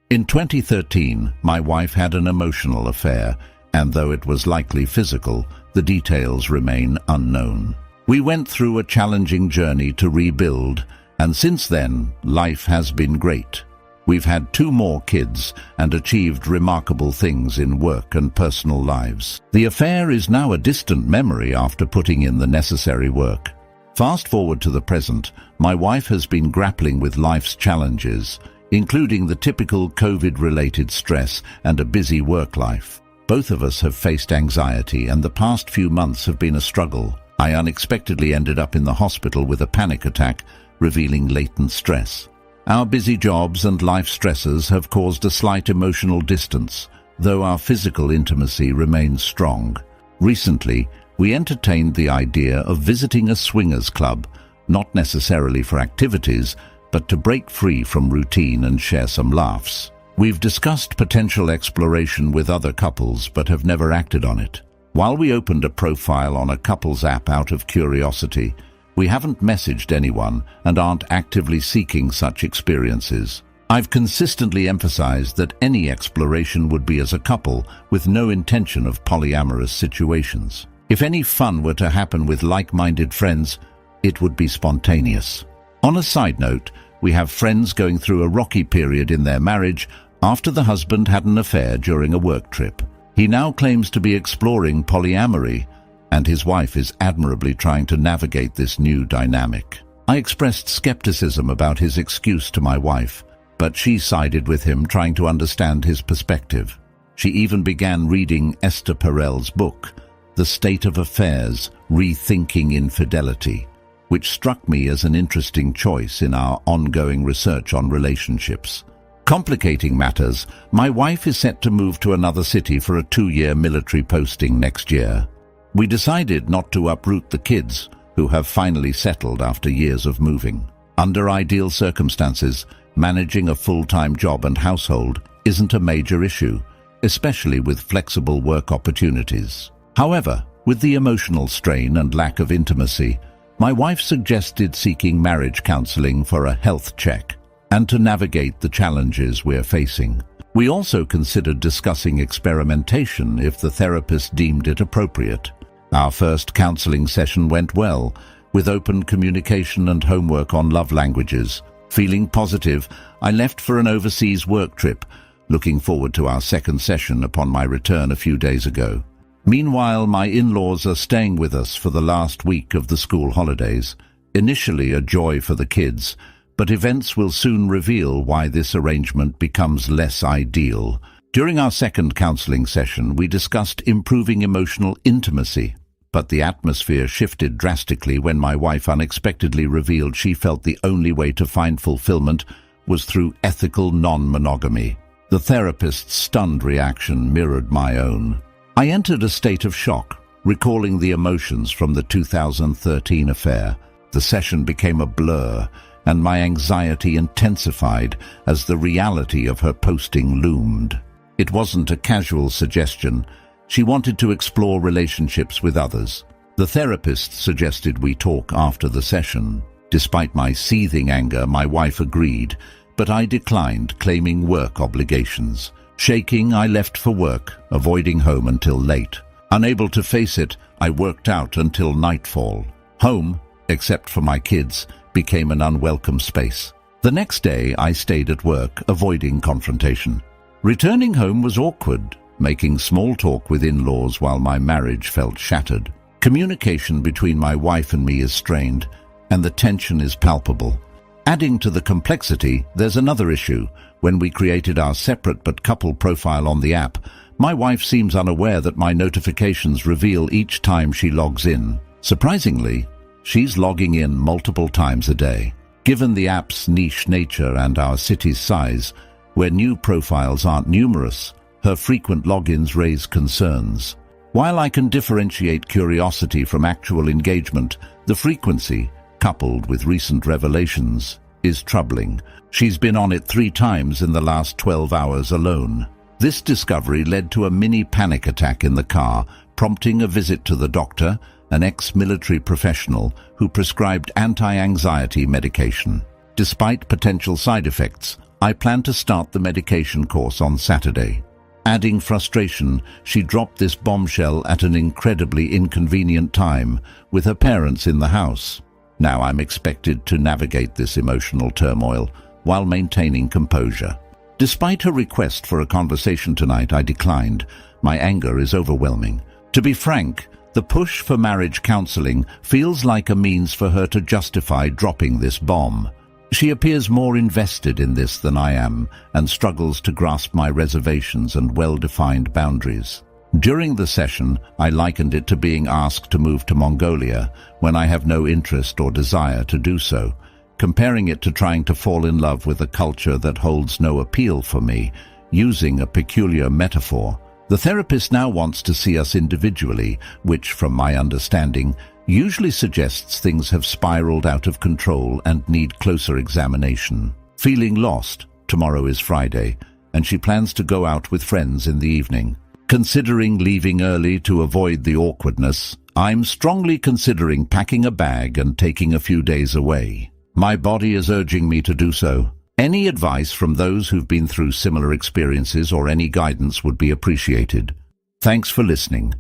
In 2013, my wife had an emotional affair, and though it was likely physical, the details remain unknown. We went through a challenging journey to rebuild, and since then, life has been great. We've had 2 more kids and achieved remarkable things in work and personal lives. The affair is now a distant memory after putting in the necessary work. Fast forward to the present, my wife has been grappling with life's challenges, including the typical COVID-related stress and a busy work life. Both of us have faced anxiety, and the past few months have been a struggle. I unexpectedly ended up in the hospital with a panic attack, revealing latent stress. Our busy jobs and life stresses have caused a slight emotional distance, though our physical intimacy remains strong. Recently, we entertained the idea of visiting a swingers club, not necessarily for activities, but to break free from routine and share some laughs. We've discussed potential exploration with other couples, but have never acted on it. While we opened a profile on a couples app out of curiosity, we haven't messaged anyone and aren't actively seeking such experiences. I've consistently emphasized that any exploration would be as a couple, with no intention of polyamorous situations. If any fun were to happen with like-minded friends, it would be spontaneous. On a side note, we have friends going through a rocky period in their marriage after the husband had an affair during a work trip. He now claims to be exploring polyamory, and his wife is admirably trying to navigate this new dynamic. I expressed skepticism about his excuse to my wife, but she sided with him, trying to understand his perspective. She even began reading Esther Perel's book, The State of Affairs: Rethinking Infidelity, which struck me as an interesting choice in our ongoing research on relationships. Complicating matters, my wife is set to move to another city for a 2-year military posting next year. We decided not to uproot the kids, who have finally settled after years of moving. Under ideal circumstances, managing a full-time job and household isn't a major issue, especially with flexible work opportunities. However, with the emotional strain and lack of intimacy, my wife suggested seeking marriage counseling for a health check and to navigate the challenges we're facing. We also considered discussing experimentation if the therapist deemed it appropriate. Our first counseling session went well, with open communication and homework on love languages. Feeling positive, I left for an overseas work trip, looking forward to our second session upon my return a few days ago. Meanwhile, my in-laws are staying with us for the last week of the school holidays. Initially a joy for the kids, but events will soon reveal why this arrangement becomes less ideal. During our second counseling session, we discussed improving emotional intimacy, but the atmosphere shifted drastically when my wife unexpectedly revealed she felt the only way to find fulfillment was through ethical non-monogamy. The therapist's stunned reaction mirrored my own. I entered a state of shock, recalling the emotions from the 2013 affair. The session became a blur, and my anxiety intensified as the reality of her posting loomed. It wasn't a casual suggestion. She wanted to explore relationships with others. The therapist suggested we talk after the session. Despite my seething anger, my wife agreed, but I declined, claiming work obligations. Shaking, I left for work, avoiding home until late. Unable to face it, I worked out until nightfall. Home, except for my kids, became an unwelcome space. The next day, I stayed at work, avoiding confrontation. Returning home was awkward, making small talk with in-laws while my marriage felt shattered. Communication between my wife and me is strained, and the tension is palpable. Adding to the complexity, there's another issue. When we created our separate but couple profile on the app, my wife seems unaware that my notifications reveal each time she logs in. Surprisingly, she's logging in multiple times a day. Given the app's niche nature and our city's size, where new profiles aren't numerous, her frequent logins raise concerns. While I can differentiate curiosity from actual engagement, the frequency, coupled with recent revelations, is troubling. She's been on it 3 times in the last 12 hours alone. This discovery led to a mini panic attack in the car, prompting a visit to the doctor, an ex-military professional who prescribed anti-anxiety medication. Despite potential side effects, I plan to start the medication course on Saturday. Adding frustration, she dropped this bombshell at an incredibly inconvenient time, with her parents in the house. Now I'm expected to navigate this emotional turmoil while maintaining composure. Despite her request for a conversation tonight, I declined. My anger is overwhelming. To be frank, the push for marriage counseling feels like a means for her to justify dropping this bomb. She appears more invested in this than I am and struggles to grasp my reservations and well-defined boundaries. During the session, I likened it to being asked to move to Mongolia when I have no interest or desire to do so, comparing it to trying to fall in love with a culture that holds no appeal for me, using a peculiar metaphor. The therapist now wants to see us individually, which, from my understanding, usually suggests things have spiraled out of control and need closer examination. Feeling lost, tomorrow is Friday, and she plans to go out with friends in the evening. Considering leaving early to avoid the awkwardness, I'm strongly considering packing a bag and taking a few days away. My body is urging me to do so. Any advice from those who've been through similar experiences or any guidance would be appreciated. Thanks for listening.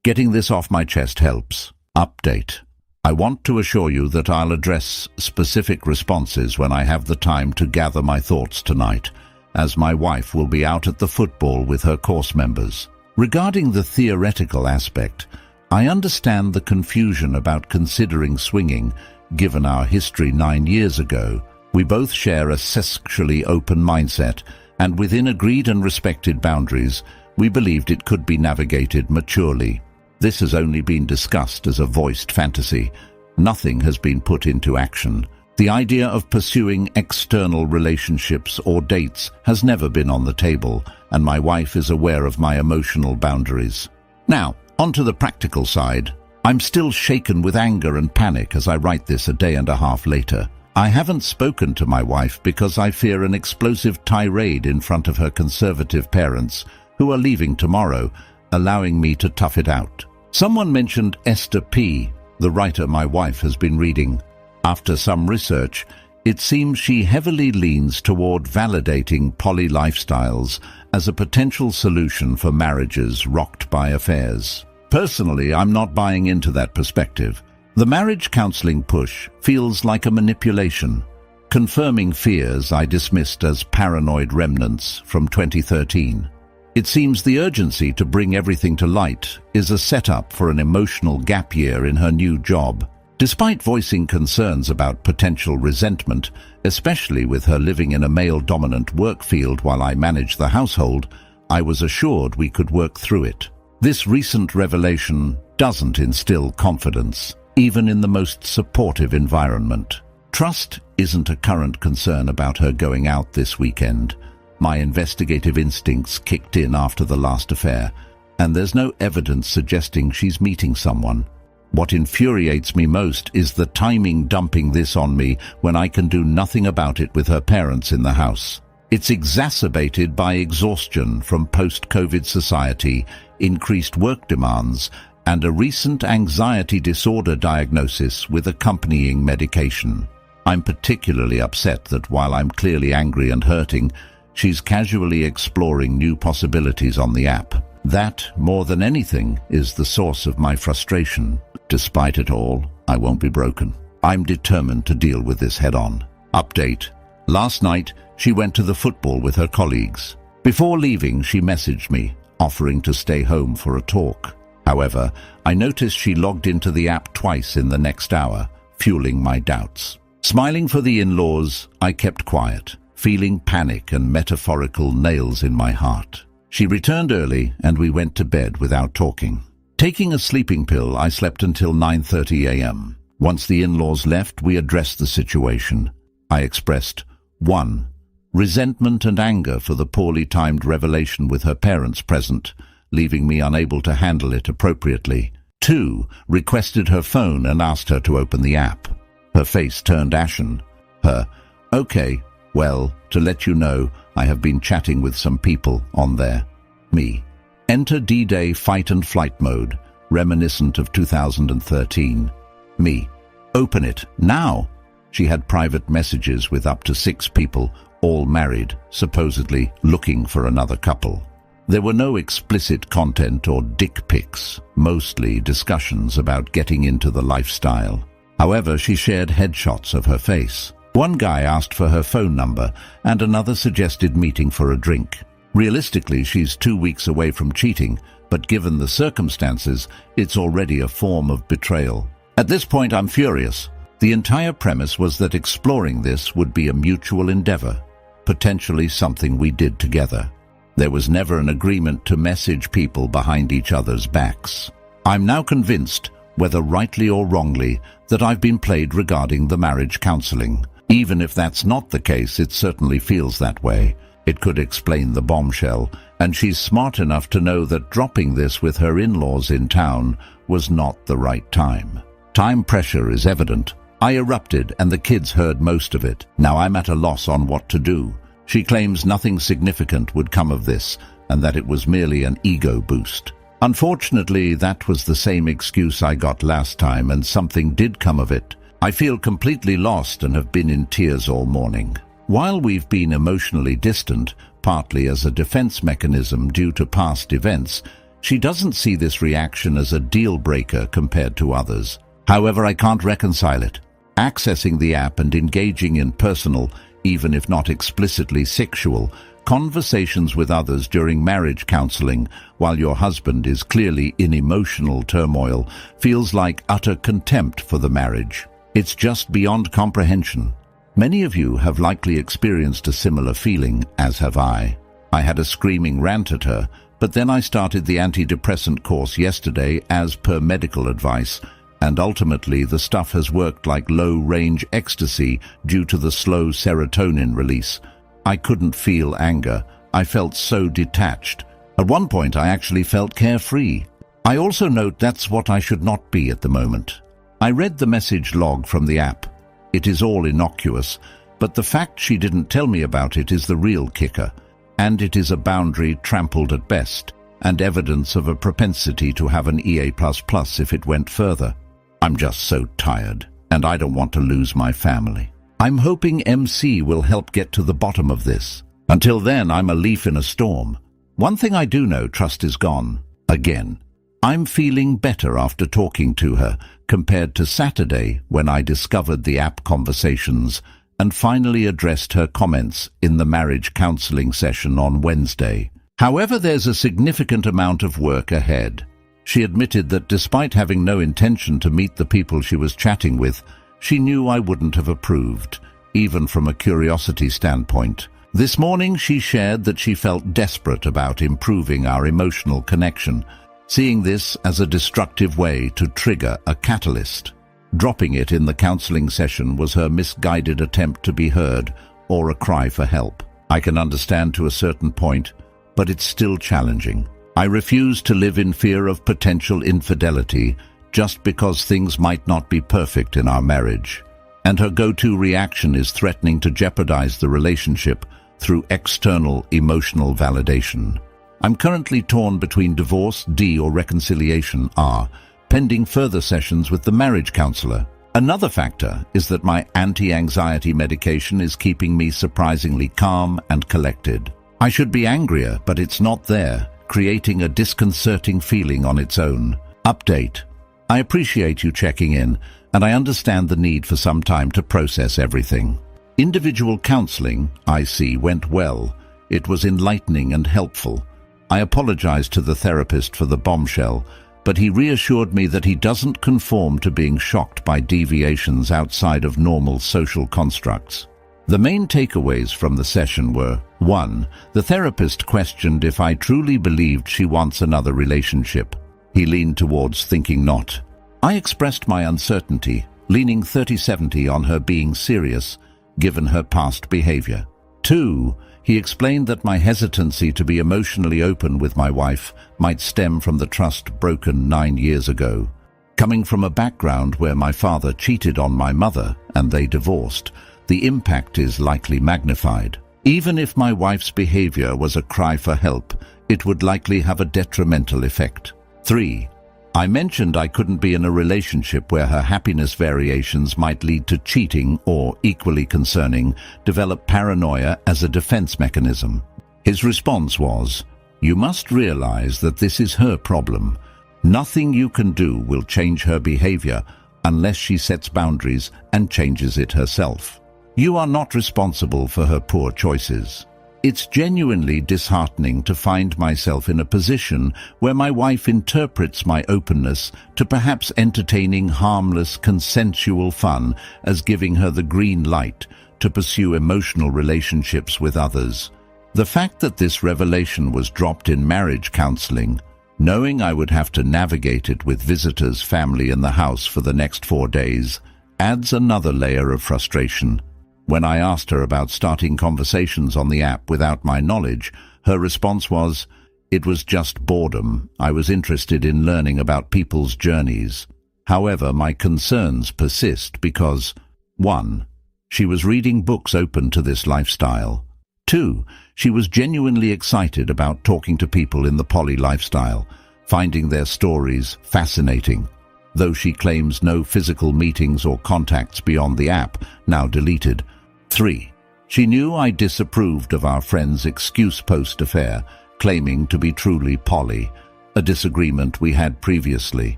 Getting this off my chest helps. Update. I want to assure you that I'll address specific responses when I have the time to gather my thoughts tonight, as my wife will be out at the football with her course members. Regarding the theoretical aspect, I understand the confusion about considering swinging, given our history 9 years ago. We both share a sexually open mindset, and within agreed and respected boundaries, we believed it could be navigated maturely. This has only been discussed as a voiced fantasy. Nothing has been put into action. The idea of pursuing external relationships or dates has never been on the table, and my wife is aware of my emotional boundaries. Now, onto the practical side. I'm still shaken with anger and panic as I write this a day and a half later. I haven't spoken to my wife because I fear an explosive tirade in front of her conservative parents, who are leaving tomorrow, allowing me to tough it out. Someone mentioned Esther P., the writer my wife has been reading. After some research, it seems she heavily leans toward validating poly lifestyles as a potential solution for marriages rocked by affairs. Personally, I'm not buying into that perspective. The marriage counseling push feels like a manipulation, confirming fears I dismissed as paranoid remnants from 2013. It seems the urgency to bring everything to light is a setup for an emotional gap year in her new job. Despite voicing concerns about potential resentment, especially with her living in a male-dominant work field while I manage the household, I was assured we could work through it. This recent revelation doesn't instill confidence, even in the most supportive environment. Trust isn't a current concern about her going out this weekend. My investigative instincts kicked in after the last affair, and there's no evidence suggesting she's meeting someone. What infuriates me most is the timing dumping this on me when I can do nothing about it with her parents in the house. It's exacerbated by exhaustion from post-COVID society, increased work demands, and a recent anxiety disorder diagnosis with accompanying medication. I'm particularly upset that while I'm clearly angry and hurting, she's casually exploring new possibilities on the app. That, more than anything, is the source of my frustration. Despite it all, I won't be broken. I'm determined to deal with this head-on. Update. Last night, she went to the football with her colleagues. Before leaving, she messaged me, offering to stay home for a talk. However, I noticed she logged into the app twice in the next hour, fueling my doubts. Smiling for the in-laws, I kept quiet, feeling panic and metaphorical nails in my heart. She returned early, and we went to bed without talking. Taking a sleeping pill, I slept until 9:30 a.m. Once the in-laws left, we addressed the situation. I expressed 1. Resentment and anger for the poorly timed revelation with her parents present, leaving me unable to handle it appropriately. 2. Requested her phone and asked her to open the app. Her face turned ashen. Her, "Okay, well, to let you know, I have been chatting with some people on there." Me. Enter D-Day fight and flight mode, reminiscent of 2013. Me. Open it, now. She had private messages with up to 6 people, all married, supposedly looking for another couple. There were no explicit content or dick pics, mostly discussions about getting into the lifestyle. However, she shared headshots of her face. One guy asked for her phone number, and another suggested meeting for a drink. Realistically, she's 2 weeks away from cheating, but given the circumstances, it's already a form of betrayal. At this point, I'm furious. The entire premise was that exploring this would be a mutual endeavor, potentially something we did together. There was never an agreement to message people behind each other's backs. I'm now convinced, whether rightly or wrongly, that I've been played regarding the marriage counseling. Even if that's not the case, it certainly feels that way. It could explain the bombshell, and she's smart enough to know that dropping this with her in-laws in town was not the right time. Time pressure is evident. I erupted and the kids heard most of it. Now I'm at a loss on what to do. She claims nothing significant would come of this and that it was merely an ego boost. Unfortunately, that was the same excuse I got last time, and something did come of it. I feel completely lost and have been in tears all morning. While we've been emotionally distant, partly as a defense mechanism due to past events, she doesn't see this reaction as a deal breaker compared to others. However, I can't reconcile it. Accessing the app and engaging in personal, even if not explicitly sexual, conversations with others during marriage counseling while your husband is clearly in emotional turmoil feels like utter contempt for the marriage. It's just beyond comprehension. Many of you have likely experienced a similar feeling, as have I. I had a screaming rant at her, but then I started the antidepressant course yesterday as per medical advice, and ultimately the stuff has worked like low-range ecstasy due to the slow serotonin release. I couldn't feel anger. I felt so detached. At one point I actually felt carefree. I also note that's what I should not be at the moment. I read the message log from the app. It is all innocuous, but the fact she didn't tell me about it is the real kicker, and it is a boundary trampled at best, and evidence of a propensity to have an EA++ if it went further. I'm just so tired, and I don't want to lose my family. I'm hoping MC will help get to the bottom of this. Until then, I'm a leaf in a storm. One thing I do know, trust is gone. Again. I'm feeling better after talking to her, compared to Saturday when I discovered the app conversations and finally addressed her comments in the marriage counseling session on Wednesday. However, there's a significant amount of work ahead. She admitted that despite having no intention to meet the people she was chatting with, she knew I wouldn't have approved, even from a curiosity standpoint. This morning she shared that she felt desperate about improving our emotional connection, seeing this as a destructive way to trigger a catalyst. Dropping it in the counseling session was her misguided attempt to be heard or a cry for help. I can understand to a certain point, but it's still challenging. I refuse to live in fear of potential infidelity just because things might not be perfect in our marriage. And her go-to reaction is threatening to jeopardize the relationship through external emotional validation. I'm currently torn between divorce, D, or reconciliation, R, pending further sessions with the marriage counselor. Another factor is that my anti-anxiety medication is keeping me surprisingly calm and collected. I should be angrier, but it's not there, creating a disconcerting feeling on its own. Update. I appreciate you checking in, and I understand the need for some time to process everything. Individual counseling, I see, went well. It was enlightening and helpful. I apologized to the therapist for the bombshell, but he reassured me that he doesn't conform to being shocked by deviations outside of normal social constructs. The main takeaways from the session were: 1. The therapist questioned if I truly believed she wants another relationship. He leaned towards thinking not. I expressed my uncertainty, leaning 30-70 on her being serious, given her past behavior. 2. He explained that my hesitancy to be emotionally open with my wife might stem from the trust broken 9 years ago. Coming from a background where my father cheated on my mother and they divorced, the impact is likely magnified. Even if my wife's behavior was a cry for help, it would likely have a detrimental effect. 3. I mentioned I couldn't be in a relationship where her happiness variations might lead to cheating or, equally concerning, develop paranoia as a defense mechanism. His response was, "You must realize that this is her problem. Nothing you can do will change her behavior unless she sets boundaries and changes it herself. You are not responsible for her poor choices." It's genuinely disheartening to find myself in a position where my wife interprets my openness to perhaps entertaining harmless, consensual fun as giving her the green light to pursue emotional relationships with others. The fact that this revelation was dropped in marriage counseling, knowing I would have to navigate it with visitors, family in the house for the next 4 days, adds another layer of frustration. When I asked her about starting conversations on the app without my knowledge, her response was, "It was just boredom. I was interested in learning about people's journeys." However, my concerns persist because 1. She was reading books open to this lifestyle. 2. She was genuinely excited about talking to people in the poly lifestyle, finding their stories fascinating, though she claims no physical meetings or contacts beyond the app, now deleted. 3. She knew I disapproved of our friend's excuse post-affair, claiming to be truly poly, a disagreement we had previously.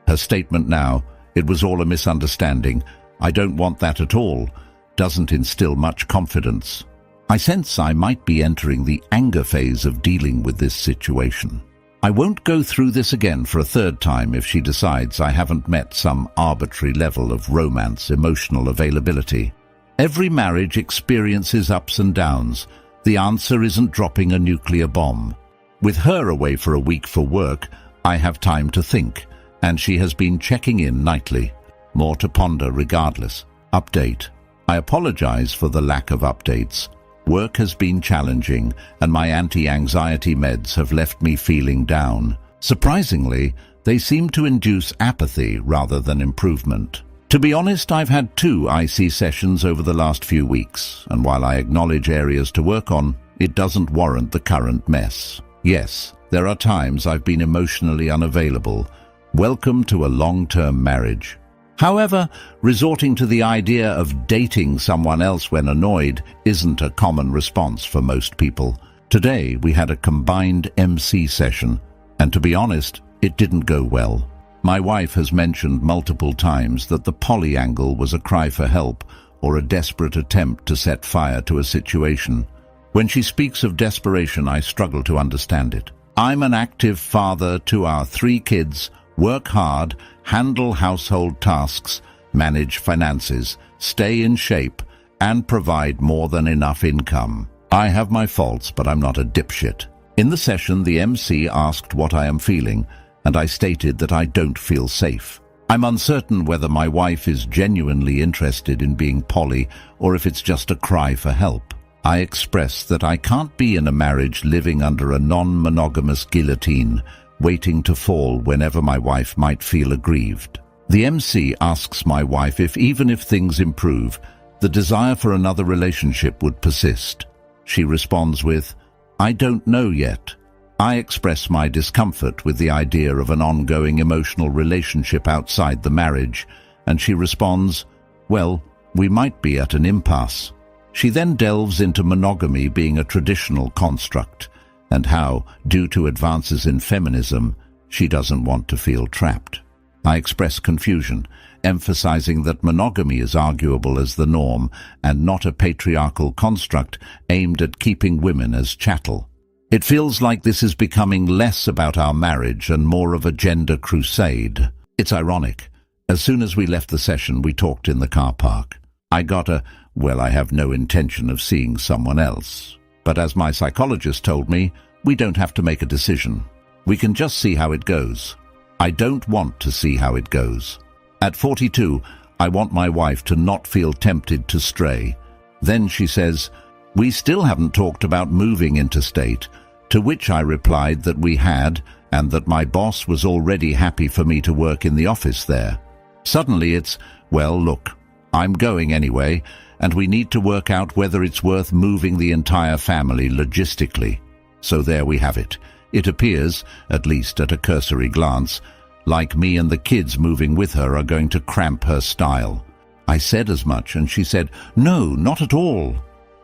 Her statement now, "It was all a misunderstanding. I don't want that at all," doesn't instill much confidence. I sense I might be entering the anger phase of dealing with this situation. I won't go through this again for a third time if she decides I haven't met some arbitrary level of romance, emotional availability. Every marriage experiences ups and downs. The answer isn't dropping a nuclear bomb. With her away for a week for work, I have time to think, and she has been checking in nightly. More to ponder regardless. Update. I apologize for the lack of updates. Work has been challenging, and my anti-anxiety meds have left me feeling down. Surprisingly, they seem to induce apathy rather than improvement. To be honest, I've had 2 IC sessions over the last few weeks, and while I acknowledge areas to work on, it doesn't warrant the current mess. Yes, there are times I've been emotionally unavailable. Welcome to a long-term marriage. However, resorting to the idea of dating someone else when annoyed isn't a common response for most people. Today, we had a combined MC session, and to be honest, it didn't go well. My wife has mentioned multiple times that the poly angle was a cry for help or a desperate attempt to set fire to a situation. When she speaks of desperation, I struggle to understand it. I'm an active father to our 3 kids, work hard, handle household tasks, manage finances, stay in shape, and provide more than enough income. I have my faults, but I'm not a dipshit. In the session, the MC asked what I am feeling, and I stated that I don't feel safe. I'm uncertain whether my wife is genuinely interested in being poly or if it's just a cry for help. I express that I can't be in a marriage living under a non-monogamous guillotine, waiting to fall whenever my wife might feel aggrieved. The MC asks my wife if even if things improve, the desire for another relationship would persist. She responds with, "I don't know yet." I express my discomfort with the idea of an ongoing emotional relationship outside the marriage, and she responds, "Well, we might be at an impasse." She then delves into monogamy being a traditional construct, and how, due to advances in feminism, she doesn't want to feel trapped. I express confusion, emphasizing that monogamy is arguable as the norm and not a patriarchal construct aimed at keeping women as chattel. It feels like this is becoming less about our marriage and more of a gender crusade. It's ironic. As soon as we left the session, we talked in the car park. I got well, I have no intention of seeing someone else. But as my psychologist told me, we don't have to make a decision. We can just see how it goes. I don't want to see how it goes. At 42, I want my wife to not feel tempted to stray. Then she says, "We still haven't talked about moving interstate," to which I replied that we had, and that my boss was already happy for me to work in the office there. Suddenly it's, "Well, look, I'm going anyway, and we need to work out whether it's worth moving the entire family logistically." So there we have it. It appears, at least at a cursory glance, Like me and the kids moving with her are going to cramp her style. I said as much, and she said, "No, not at all."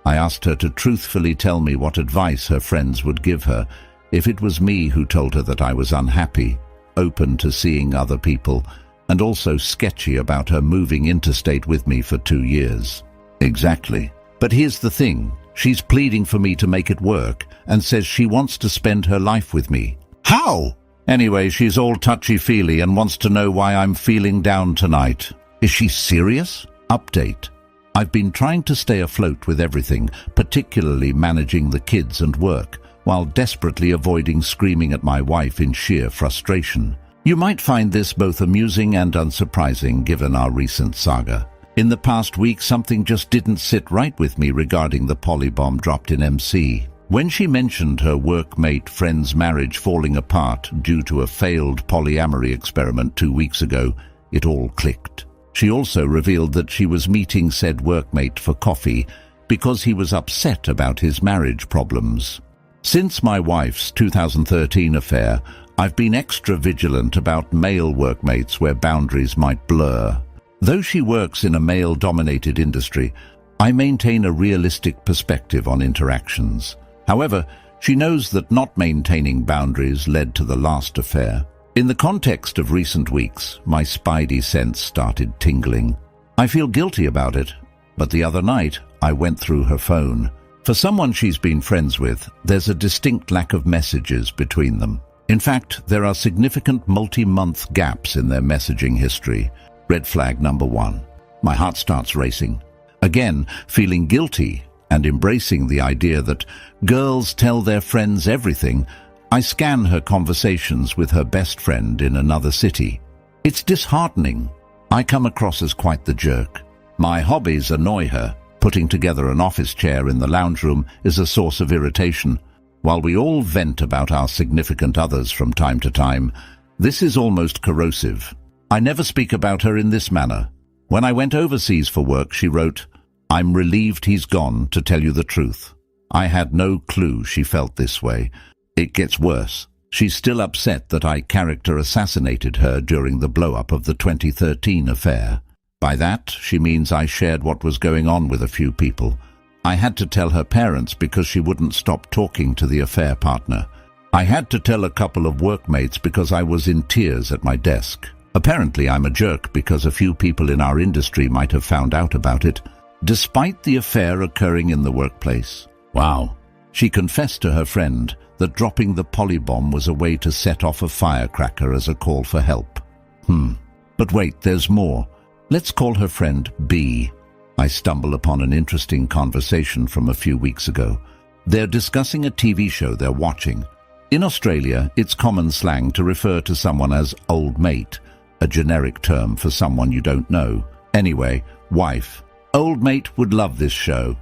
I asked her to truthfully tell me what advice her friends would give her if it was me who told her that I was unhappy, open to seeing other people, and also sketchy about her moving interstate with me for 2 years. Exactly. But here's the thing. She's pleading for me to make it work and says she wants to spend her life with me. How? Anyway, she's all touchy-feely and wants to know why I'm feeling down tonight. Is she serious? Update. I've been trying to stay afloat with everything, particularly managing the kids and work, while desperately avoiding screaming at my wife in sheer frustration. You might find this both amusing and unsurprising given our recent saga. In the past week, something just didn't sit right with me regarding the polybomb dropped in MC. When she mentioned her workmate friend's marriage falling apart due to a failed polyamory experiment 2 weeks ago, it all clicked. She also revealed that she was meeting said workmate for coffee because he was upset about his marriage problems. Since my wife's 2013 affair, I've been extra vigilant about male workmates where boundaries might blur. Though she works in a male-dominated industry, I maintain a realistic perspective on interactions. However, she knows that not maintaining boundaries led to the last affair. In the context of recent weeks, my spidey sense started tingling. I feel guilty about it, but the other night I went through her phone. For someone she's been friends with, there's a distinct lack of messages between them. In fact, there are significant multi-month gaps in their messaging history. Red flag number 1. My heart starts racing. Again, feeling guilty and embracing the idea that girls tell their friends everything, I scan her conversations with her best friend in another city. It's disheartening. I come across as quite the jerk. My hobbies annoy her. Putting together an office chair in the lounge room is a source of irritation. While we all vent about our significant others from time to time, this is almost corrosive. I never speak about her in this manner. When I went overseas for work, she wrote, "I'm relieved he's gone, to tell you the truth." I had no clue she felt this way. It gets worse. She's still upset that I character assassinated her during the blow-up of the 2013 affair. By that, she means I shared what was going on with a few people. I had to tell her parents because she wouldn't stop talking to the affair partner. I had to tell a couple of workmates because I was in tears at my desk. Apparently, I'm a jerk because a few people in our industry might have found out about it, despite the affair occurring in the workplace. Wow. She confessed to her friend that dropping the polybomb was a way to set off a firecracker as a call for help. But wait, there's more. Let's call her friend B. I stumble upon an interesting conversation from a few weeks ago. They're discussing a TV show they're watching. In Australia, it's common slang to refer to someone as old mate, a generic term for someone you don't know. Anyway, wife. Old mate would love this show.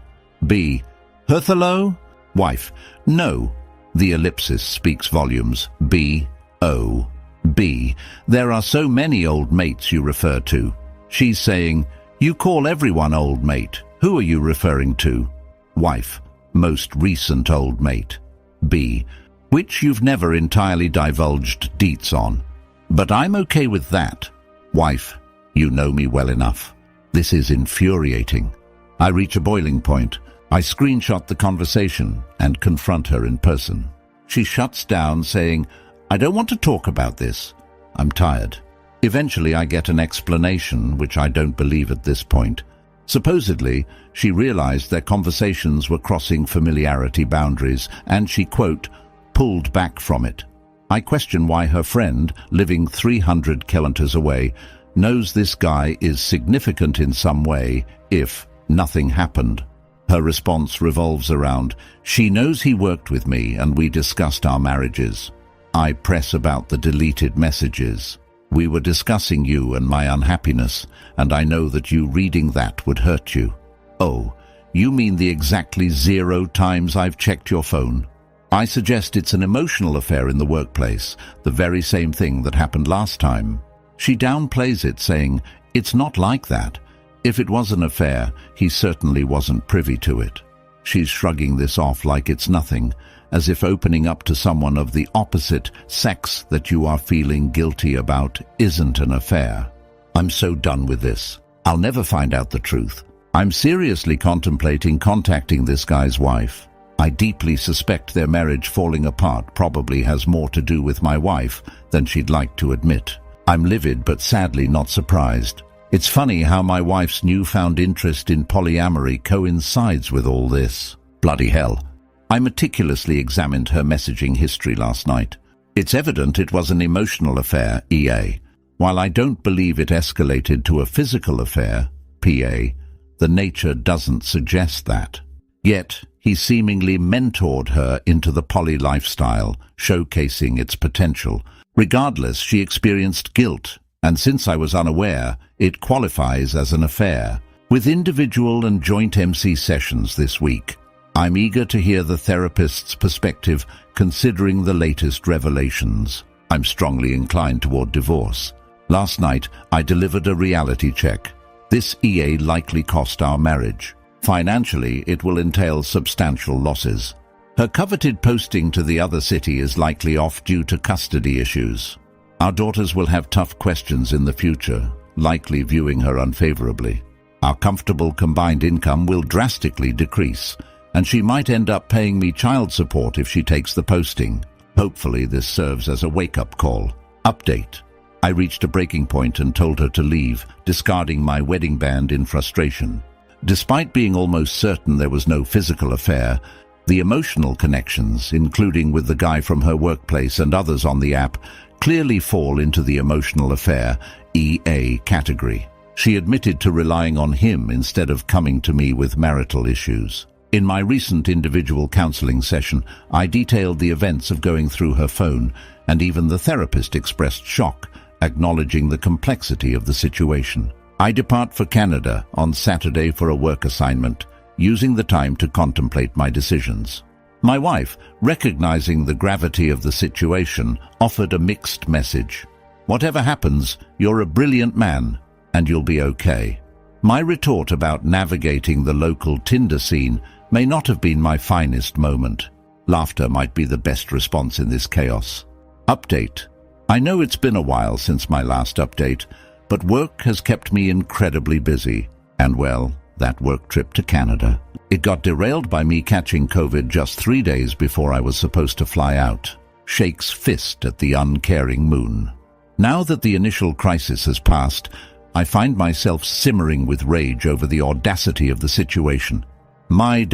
B. Herthalo? Wife. No. The ellipsis speaks volumes. B. O. B. There are so many old mates you refer to. She's saying, "You call everyone old mate. Who are you referring to?" Wife. Most recent old mate. B. Which you've never entirely divulged deets on. But I'm okay with that. Wife. You know me well enough. This is infuriating. I reach a boiling point. I screenshot the conversation and confront her in person. She shuts down, saying, "I don't want to talk about this. I'm tired." Eventually, I get an explanation, which I don't believe at this point. Supposedly, she realized their conversations were crossing familiarity boundaries, and she, quote, pulled back from it. I question why her friend, living 300 kilometers away, knows this guy is significant in some way if nothing happened. Her response revolves around, "She knows he worked with me and we discussed our marriages." I press about the deleted messages. "We were discussing you and my unhappiness, and I know that you reading that would hurt you." "Oh, you mean the exactly 0 times I've checked your phone?" I suggest it's an emotional affair in the workplace, the very same thing that happened last time. She downplays it, saying, "It's not like that. If it was an affair, he certainly wasn't privy to it." She's shrugging this off like it's nothing, as if opening up to someone of the opposite sex that you are feeling guilty about isn't an affair. I'm so done with this. I'll never find out the truth. I'm seriously contemplating contacting this guy's wife. I deeply suspect their marriage falling apart probably has more to do with my wife than she'd like to admit. I'm livid but sadly not surprised. It's funny how my wife's newfound interest in polyamory coincides with all this. Bloody hell. I meticulously examined her messaging history last night. It's evident it was an emotional affair, EA. While I don't believe it escalated to a physical affair, PA, the nature doesn't suggest that. Yet, he seemingly mentored her into the poly lifestyle, showcasing its potential. Regardless, she experienced guilt, and since I was unaware, it qualifies as an affair. With individual and joint MC sessions this week, I'm eager to hear the therapist's perspective considering the latest revelations. I'm strongly inclined toward divorce. Last night, I delivered a reality check. This EA likely cost our marriage. Financially, it will entail substantial losses. Her coveted posting to the other city is likely off due to custody issues. Our daughters will have tough questions in the future, likely viewing her unfavorably. Our comfortable combined income will drastically decrease, and she might end up paying me child support if she takes the posting. Hopefully this serves as a wake-up call. Update. I reached a breaking point and told her to leave, discarding my wedding band in frustration. Despite being almost certain there was no physical affair, the emotional connections, including with the guy from her workplace and others on the app, clearly fall into the emotional affair, EA category. She admitted to relying on him instead of coming to me with marital issues. In my recent individual counseling session, I detailed the events of going through her phone, and even the therapist expressed shock, acknowledging the complexity of the situation. I depart for Canada on Saturday for a work assignment, using the time to contemplate my decisions. My wife, recognizing the gravity of the situation, offered a mixed message. Whatever happens, you're a brilliant man, and you'll be okay. My retort about navigating the local Tinder scene may not have been my finest moment. Laughter might be the best response in this chaos. Update. I know it's been a while since my last update, but work has kept me incredibly busy. And well, that work trip to Canada. It got derailed by me catching COVID just 3 days before I was supposed to fly out. Shakes fist at the uncaring moon. Now that the initial crisis has passed, I find myself simmering with rage over the audacity of the situation. My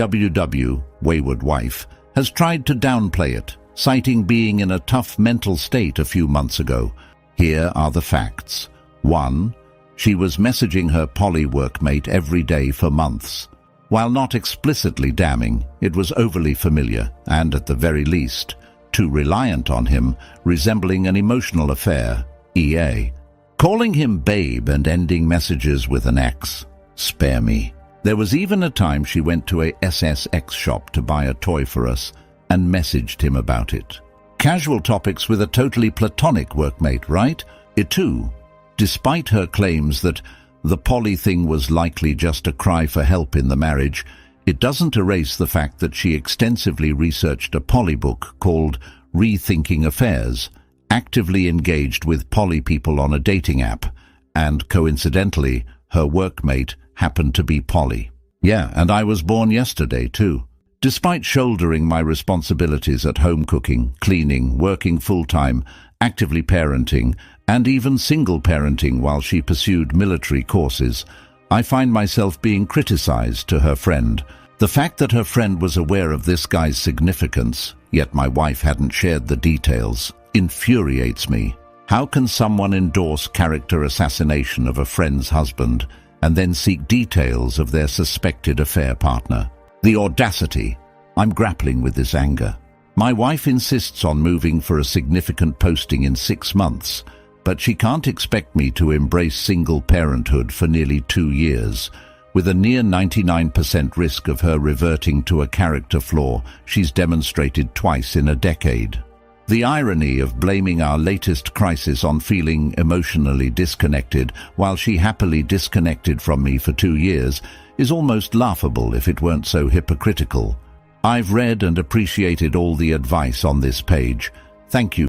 wayward wife, has tried to downplay it, citing being in a tough mental state a few months ago. Here are the facts. 1. She was messaging her poly workmate every day for months. While not explicitly damning, it was overly familiar and, at the very least, too reliant on him, resembling an emotional affair, EA. Calling him babe and ending messages with an X. Spare me. There was even a time she went to a SSX shop to buy a toy for us and messaged him about it. Casual topics with a totally platonic workmate, right? It too. Despite her claims that the poly thing was likely just a cry for help in the marriage, it doesn't erase the fact that she extensively researched a poly book called Rethinking Affairs, actively engaged with poly people on a dating app, and coincidentally, her workmate happened to be poly. Yeah, and I was born yesterday too. Despite shouldering my responsibilities at home cooking, cleaning, working full-time, actively parenting, and even single parenting while she pursued military courses, I find myself being criticized to her friend. The fact that her friend was aware of this guy's significance, yet my wife hadn't shared the details, infuriates me. How can someone endorse character assassination of a friend's husband and then seek details of their suspected affair partner? The audacity! I'm grappling with this anger. My wife insists on moving for a significant posting in 6 months, but she can't expect me to embrace single parenthood for nearly 2 years, with a near 99% risk of her reverting to a character flaw she's demonstrated twice in a decade. The irony of blaming our latest crisis on feeling emotionally disconnected while she happily disconnected from me for 2 years is almost laughable if it weren't so hypocritical. I've read and appreciated all the advice on this page. Thank you.